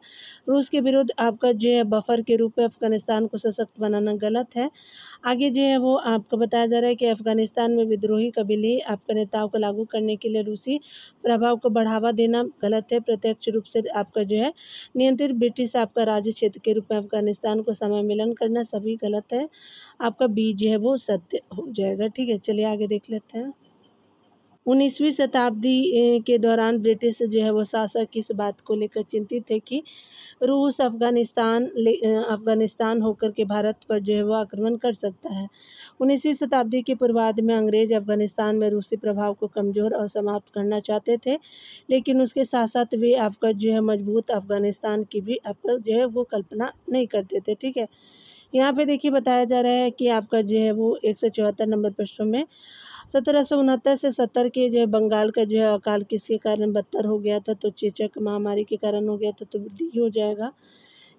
रूस के विरुद्ध आपका जो है बफर के रूप में अफगानिस्तान को सशक्त बनाना गलत है। आगे जो है वो आपको बताया जा रहा है कि अफगानिस्तान में विद्रोही कबीले आपके नेताओं को लागू करने के लिए रूसी प्रभाव को बढ़ावा देना गलत है। प्रत्यक्ष रूप से आपका जो है नियंत्रित ब्रिटिश आपका राज्य क्षेत्र के रूप में अफगानिस्तान को समामिलन करना सभी गलत है। आपका बी जो है वो सत्य हो जाएगा। ठीक है, चलिए आगे देख लेते हैं। 19वीं शताब्दी के दौरान ब्रिटिश जो है वो शासक इस बात को लेकर चिंतित थे कि रूस अफगानिस्तान होकर के भारत पर जो है वो आक्रमण कर सकता है। 19वीं शताब्दी के पूर्वार्ध में अंग्रेज अफगानिस्तान में रूसी प्रभाव को कमजोर और समाप्त करना चाहते थे, लेकिन उसके साथ साथ वे आपका जो है मजबूत अफगानिस्तान की भी आपका जो है वो कल्पना नहीं करते थे। ठीक है, यहाँ पे देखिए बताया जा रहा है कि आपका जो है वो 174 नंबर प्रश्न में 1769 से 70 के जो है बंगाल का जो है अकाल किसके कारण बदतर हो गया था, तो चेचक महामारी के कारण हो गया था, तो डी हो जाएगा।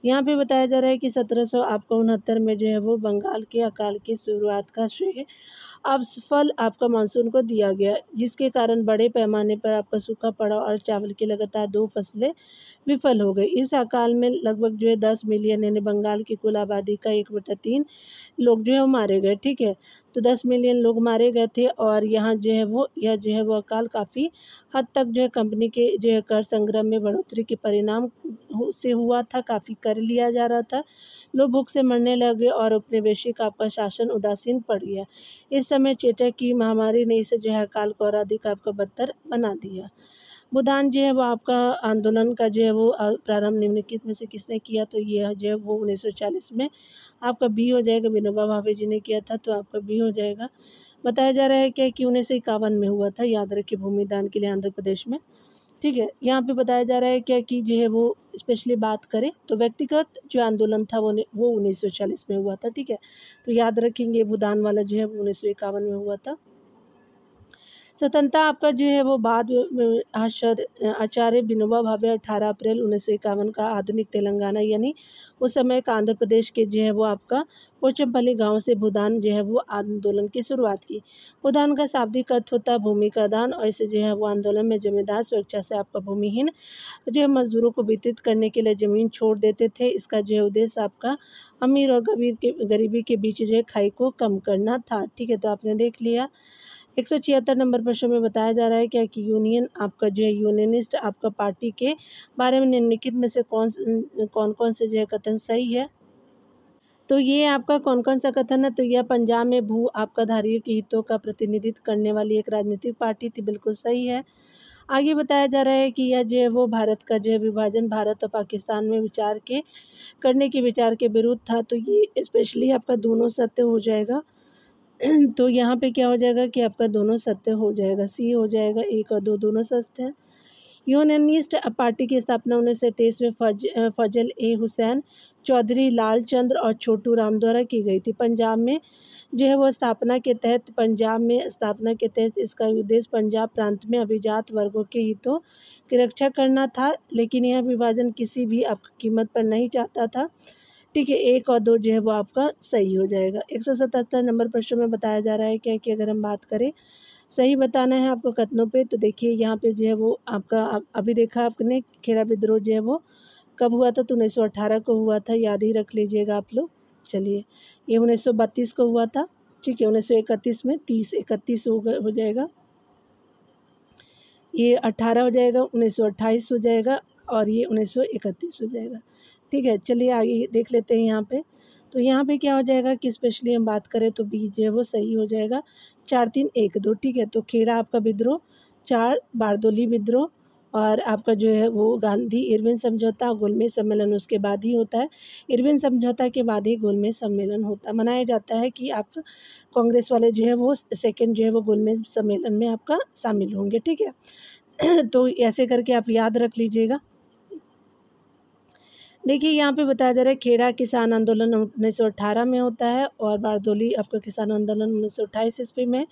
यहाँ पे बताया जा रहा है कि 1769 में जो है वो बंगाल के अकाल की शुरुआत का श्रेय असफल आपका मानसून को दिया गया, जिसके कारण बड़े पैमाने पर आपका सूखा पड़ा और चावल की लगातार 2 फसलें विफल हो गई। इस अकाल में लगभग जो है 10 मिलियन यानी बंगाल की कुल आबादी का 1/3 लोग जो है वो मारे गए। ठीक है, तो 10 मिलियन लोग मारे गए थे और यहाँ जो है वो यह जो है वो अकाल काफ़ी हद तक जो है कंपनी के जो है कर संग्रह में बढ़ोतरी के परिणाम से हुआ था, काफ़ी कर लिया जा रहा था। लोग भूख से मरने लगे और औपनिवेशिक आपका शासन उदासीन पड़ गया। इस समय चेचक की महामारी ने इसे जो है अकाल को और अधिक आपका बदतर बना दिया। भूदान जो है वो आपका आंदोलन का जो है वो प्रारंभ निम्नलिखित में से किसने किया, तो ये जो है वो 1940 में आपका बी हो जाएगा, विनोबा भावे जी ने किया था, तो आपका बी हो जाएगा। बताया जा रहा है क्या कि 1951 में हुआ था, याद रखिए, भूमिदान के लिए आंध्र प्रदेश में। ठीक है, यहाँ पे बताया जा रहा है क्या कि जो है वो स्पेशली बात करें तो व्यक्तिगत जो आंदोलन था वो 1940 में हुआ था। ठीक है, तो याद रखेंगे भूदान वाला जो है वो 1951 में हुआ था। स्वतंत्रता आपका जो है वो बाद आचार्य विनोबा भावे 18 अप्रैल 1951 का आधुनिक तेलंगाना यानी उस समय का आंध्र प्रदेश के जो है वो आपका पोचमपल्ली गांव से भूदान जो है वो आंदोलन की शुरुआत की। भूदान का शाब्दिक अर्थ होता है भूमि का दान और इसे जो है वो आंदोलन में जमींदार स्वेच्छा से आपका भूमिहीन जो है मजदूरों को वितरित करने के लिए ज़मीन छोड़ देते थे। इसका जो है उद्देश्य आपका अमीर और गरीबी के बीच जो है खाई को कम करना था। ठीक है, तो आपने देख लिया। 176 नंबर प्रश्न में बताया जा रहा है क्या कि यूनियन आपका जो है यूनियनिस्ट आपका पार्टी के बारे में निम्नलिखित में से कौन कौन से जो है कथन सही है। तो ये आपका कौन कौन सा कथन है, तो यह पंजाब में भू आपका धारियों के हितों का प्रतिनिधित्व करने वाली एक राजनीतिक पार्टी थी, बिल्कुल सही है। आगे बताया जा रहा है कि यह जो है वो भारत का जो है विभाजन भारत और पाकिस्तान में विचार के करने के विचार के विरुद्ध था, तो ये स्पेशली आपका दोनों सत्य हो जाएगा। तो यहाँ पे क्या हो जाएगा कि आपका दोनों सत्य हो जाएगा, सी हो जाएगा, 1 और 2 दोनों सत्य हैं। यूनानिस्ट पार्टी की स्थापना 1923 में फजल ए हुसैन चौधरी लाल चंद्र और छोटू राम द्वारा की गई थी। पंजाब में जो है वो स्थापना के तहत इसका उद्देश्य पंजाब प्रांत में अभिजात वर्गों के हितों की रक्षा करना था, लेकिन यह विभाजन किसी भी आपकी कीमत पर नहीं चाहता था। ठीक है, 1 और 2 जो है वो आपका सही हो जाएगा। 177 नंबर प्रश्न में बताया जा रहा है क्या कि अगर हम बात करें सही बताना है आपको कथनों पे, तो देखिए यहाँ पे जो है वो आपका अभी देखा आपने खेड़ा विद्रोह जो है वो कब हुआ था, तो 1918 को हुआ था, याद ही रख लीजिएगा आप लोग। चलिए, ये 1932 को हुआ था। ठीक है, 1931 में 30-31 हो जाएगा, ये 18 हो जाएगा, 1928 हो जाएगा और ये 1931 हो जाएगा। ठीक है, चलिए आगे देख लेते हैं यहाँ पे। तो यहाँ पे क्या हो जाएगा कि स्पेशली हम बात करें तो बी जो है वो सही हो जाएगा, 4-3-1-2। ठीक है, तो खेड़ा आपका विद्रोह 4 बारदोली विद्रोह और आपका जो है वो गांधी इरविन समझौता, गोलमेज सम्मेलन उसके बाद ही होता है। इरविन समझौता के बाद ही गोलमेज सम्मेलन मनाया जाता है कि आप कांग्रेस वाले जो है वो सेकंड जो है वो गोलमेज सम्मेलन में आपका शामिल होंगे, ठीक है। तो ऐसे करके आप याद रख लीजिएगा। देखिए यहाँ पे बताया जा रहा है खेड़ा किसान आंदोलन 1918 में होता है और बारदोली आपका किसान आंदोलन 1928 ईस्वी में।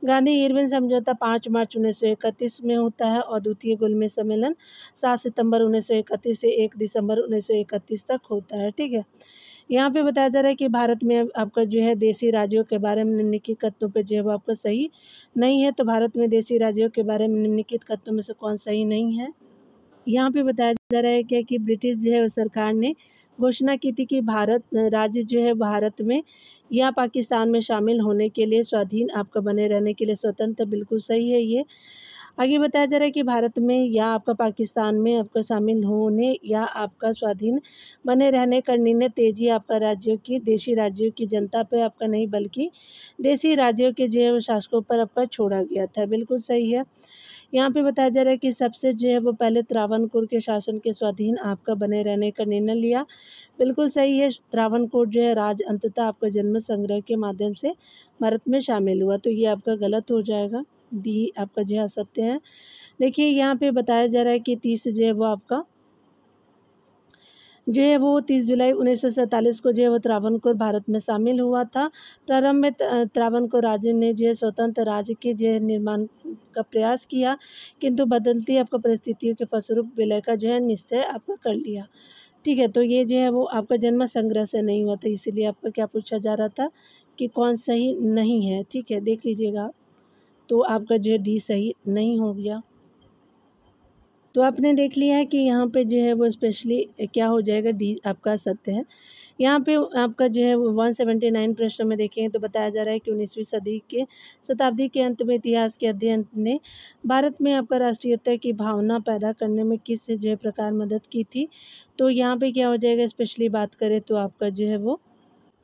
गांधी इरविन समझौता 5 मार्च 1931 में होता है और द्वितीय गोलमेज सम्मेलन 7 सितंबर 1931 से 1 दिसंबर 1931 तक होता है, ठीक है। यहाँ पे बताया जा रहा है कि भारत में आपका जो है देशी राज्यों के बारे में निम्नलिखित कथनों पे जो है वो आपका सही नहीं है। तो भारत में देशी राज्यों के बारे में निम्नलिखित कथनों में से कौन सही नहीं है। यहाँ पे बताया जा रहा है क्या कि ब्रिटिश जो है सरकार ने घोषणा की थी कि भारत राज्य जो है भारत में या पाकिस्तान में शामिल होने के लिए स्वाधीन आपका बने रहने के लिए स्वतंत्र, बिल्कुल सही है ये। आगे बताया जा रहा है कि भारत में या आपका पाकिस्तान में आपका शामिल होने या आपका स्वाधीन बने रहने का निर्णय तेजी आपका राज्यों की देशी राज्यों की जनता पे आपका नहीं बल्कि देशी राज्यों के जो है शासकों पर आपका छोड़ा गया था, बिल्कुल सही है। यहाँ पे बताया जा रहा है कि सबसे जो है वो पहले त्रावणकोर के शासन के स्वाधीन आपका बने रहने का निर्णय लिया, बिल्कुल सही है। त्रावणकोर जो है राज अंततः आपका जन्म संग्रह के माध्यम से भारत में शामिल हुआ, तो ये आपका गलत हो जाएगा, डी आपका जो है असत्य है। देखिए यहाँ पे बताया जा रहा है कि 30 जो है वो आपका जो है वो 30 जुलाई 1947 को जो है वो त्रावणकोर भारत में शामिल हुआ था। प्रारंभ में त्रावणकोर राज्य ने जो है स्वतंत्र राज्य के जो है निर्माण का प्रयास किया, किंतु बदलती आपको परिस्थितियों के फलस्वरूप विलय का जो है निश्चय आपका कर लिया, ठीक है। तो ये जो है वो आपका जन्म संग्रह से नहीं हुआ था, इसीलिए आपका क्या पूछा जा रहा था कि कौन सही नहीं है, ठीक है, देख लीजिएगा। तो आपका जो है डी सही नहीं हो गया। तो आपने देख लिया है कि यहाँ पे जो है वो स्पेशली क्या हो जाएगा, डी आपका सत्य है। यहाँ पे आपका जो है वो 179 प्रश्न में देखें तो बताया जा रहा है कि 19वीं शताब्दी के अंत में इतिहास के अध्ययन ने भारत में आपका राष्ट्रीयता की भावना पैदा करने में किस जो है प्रकार मदद की थी। तो यहाँ पे क्या हो जाएगा, स्पेशली बात करें तो आपका जो है वो,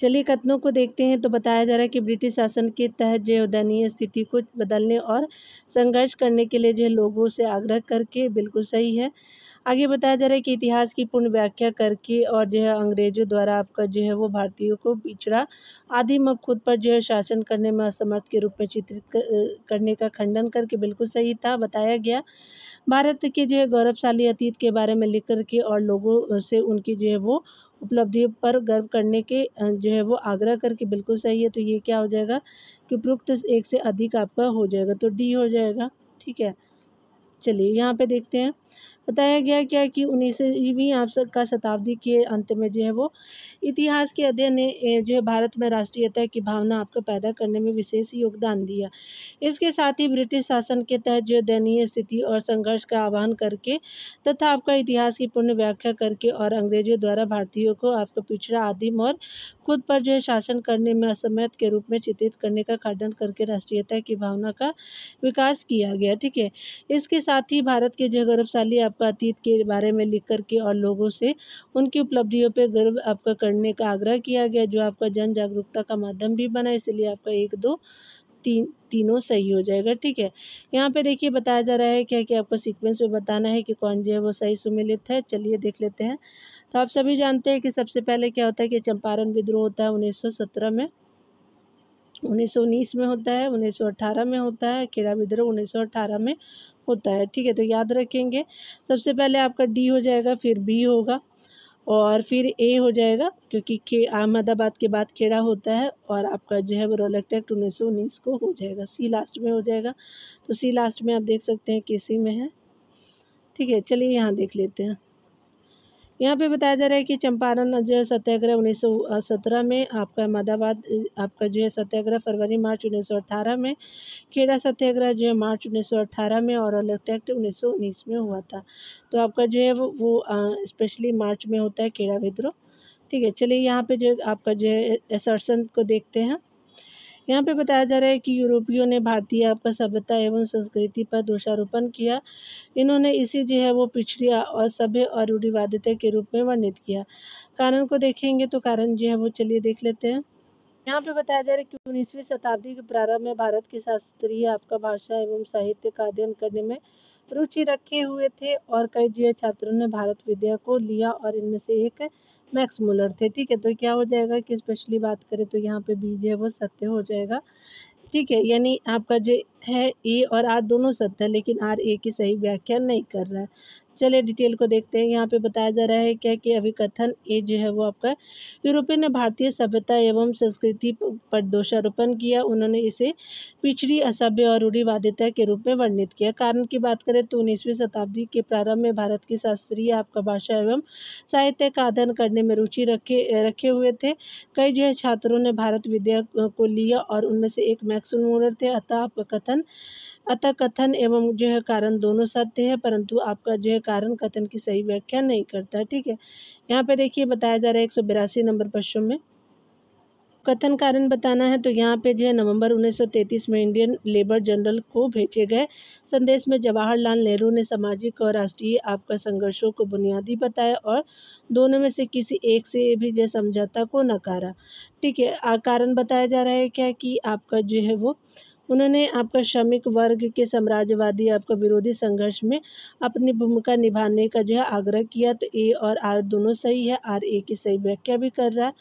चलिए कथनों को देखते हैं। तो बताया जा रहा है कि ब्रिटिश शासन के तहत जो दयनीय स्थिति को बदलने और संघर्ष करने के लिए जो लोगों से आग्रह करके, बिल्कुल सही है। आगे बताया जा रहा है कि इतिहास की पूर्ण व्याख्या करके और जो है अंग्रेजों द्वारा आपका जो है वो भारतीयों को पिछड़ा आदिम और खुद पर जो है शासन करने में असमर्थ के रूप में चित्रित करने का खंडन करके, बिल्कुल सही था, बताया गया। भारत के जो है गौरवशाली अतीत के बारे में लिख कर के और लोगों से उनकी जो है वो उपलब्धियों पर गर्व करने के जो है वो आग्रह करके, बिल्कुल सही है। तो ये क्या हो जाएगा कि उपरोक्त एक से अधिक आपका हो जाएगा, तो डी हो जाएगा, ठीक है। चलिए यहाँ पे देखते हैं। बताया गया क्या कि 19वीं आप का शताब्दी के अंत में जो है वो इतिहास के अध्ययन ने जो है भारत में राष्ट्रीयता की भावना आपको पैदा करने में विशेष योगदान दिया। इसके साथ ही ब्रिटिश शासन के तहत जो दयनीय स्थिति और संघर्ष का आह्वान करके तथा आपका इतिहास की पूर्ण व्याख्या करके और अंग्रेजों द्वारा भारतीयों को आपको पिछड़ा आदिम और खुद पर जो है शासन करने में असमर्थ के रूप में चित्रित करने का खंडन करके राष्ट्रीयता की भावना का विकास किया गया, ठीक है। इसके साथ ही भारत के जो गौरवशाली आपका अतीत के बारे में लिख करके और लोगों से उनकी उपलब्धियों पर गर्व आपका करने का आग्रह किया गया, जो आपका जन जागरूकता का माध्यम भी बना, इसलिए आपका 1, 2, 3 तीनों सही हो जाएगा, ठीक है। यहाँ पे देखिए बताया जा रहा है क्या कि आपको सीक्वेंस में बताना है कि कौन जो है वो सही सुमेलित है। चलिए देख लेते हैं। तो आप सभी जानते हैं कि सबसे पहले क्या होता है कि चंपारण विद्रोह होता है 1917 में, 1919 में होता है, 1918 में होता है, खेड़ा विद्रोह 1918 में होता है, ठीक है। तो याद रखेंगे, सबसे पहले आपका डी हो जाएगा, फिर बी होगा और फिर ए हो जाएगा, क्योंकि अहमदाबाद के बाद खेड़ा होता है और आपका जो है वो रॉलेट एक्ट 1919 को हो जाएगा, सी लास्ट में हो जाएगा। तो सी लास्ट में आप देख सकते हैं कि सी में है, ठीक है। चलिए यहाँ देख लेते हैं। यहाँ पे बताया जा रहा है कि चंपारण जो है सत्याग्रह 1917 में, आपका अहमदाबाद आपका जो है सत्याग्रह फरवरी मार्च 1918 में, खेड़ा सत्याग्रह जो है मार्च 1918 में और रॉलेट एक्ट 1919 में हुआ था। तो आपका जो है वो स्पेशली मार्च में होता है खेड़ा विद्रोह, ठीक है। चलिए यहाँ पे जो आपका जो है असर्शन को देखते हैं। यहाँ पे बताया जा रहा है कि यूरोपियों ने भारतीय आपका सभ्यता एवं संस्कृति पर दोषारोपण किया। इन्होंने इसी जो है वो पिछड़ी और सभ्य और रूढ़िवादिता के रूप में वर्णित किया। कारण को देखेंगे तो कारण जो है वो, चलिए देख लेते हैं। यहाँ पे बताया जा रहा है कि 19वीं शताब्दी के प्रारंभ में भारत के शास्त्रीय आपका भाषा एवं साहित्य का अध्ययन करने में रुचि रखे हुए थे और कई जो है छात्रों ने भारत विद्या को लिया और इनमें से एक मैक्स मुलर थे। ठीक है, तो क्या हो जाएगा कि स्पेशली बात करें तो यहाँ पे बी जो है वो सत्य हो जाएगा। ठीक है, यानी आपका जो है ए और आर दोनों सत्य है, लेकिन आर ए की सही व्याख्या नहीं कर रहा है। चलिए डिटेल को देखते हैं। यहाँ पे बताया जा रहा है क्या कि अभिकथन ए जो है वो आपका यूरोपियन ने भारतीय सभ्यता एवं संस्कृति पर दोषारोपण किया। उन्होंने इसे पिछड़ी, असभ्य और रूढ़िवादिता के रूप में वर्णित किया। कारण की बात करें तो 19वीं शताब्दी के प्रारंभ में भारत की शास्त्रीय आपका भाषा एवं साहित्य का अध्ययन करने में रुचि रखे हुए थे। कई जो है छात्रों ने भारत विद्या को लिया और उनमें से एक मैक्स मुलर थे। अतः कथन एवं जो है कारण दोनों सत्य है, परंतु आपका जो है कारण कथन की सही व्याख्या नहीं करता है। ठीक है, यहाँ पे देखिए बताया जा रहा है 182 नंबर प्रश्न में कथन कारण बताना है। तो यहाँ पे जो है नवंबर 1933 में इंडियन लेबर जनरल को भेजे गए संदेश में जवाहरलाल नेहरू ने सामाजिक और राष्ट्रीय आपका संघर्षों को बुनियादी बताया और दोनों में से किसी एक से भी जो समझौता को नकारा। ठीक है, कारण बताया जा रहा है क्या कि आपका जो है वो उन्होंने आपका श्रमिक वर्ग के साम्राज्यवादी आपका विरोधी संघर्ष में अपनी भूमिका निभाने का जो है आग्रह किया। तो ए और आर दोनों सही है, आर ए की सही व्याख्या भी कर रहा है।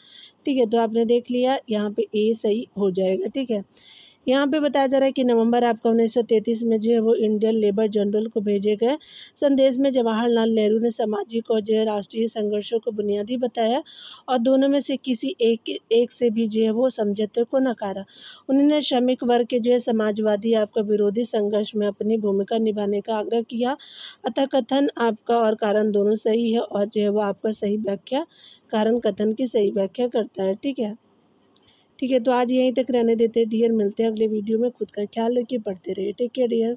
ठीक है, तो आपने देख लिया यहाँ पे ए सही हो जाएगा। ठीक है, यहाँ पे बताया जा रहा है कि नवंबर आपका 1933 में जो है वो इंडियन लेबर जनरल को भेजे गए संदेश में जवाहरलाल नेहरू ने सामाजिक और जो है राष्ट्रीय संघर्षों को बुनियादी बताया और दोनों में से किसी एक से भी जो है वो समझौते को नकारा। उन्होंने श्रमिक वर्ग के जो है समाजवादी आपका विरोधी संघर्ष में अपनी भूमिका निभाने का आग्रह किया। अतः कथन आपका और कारण दोनों सही है और जो है वो आपका सही व्याख्या कारण कथन की सही व्याख्या करता है। ठीक है, तो आज यहीं तक रहने देते हैं डियर। मिलते हैं अगले वीडियो में। खुद का ख्याल रखिए, पढ़ते रहिए। Take care dear.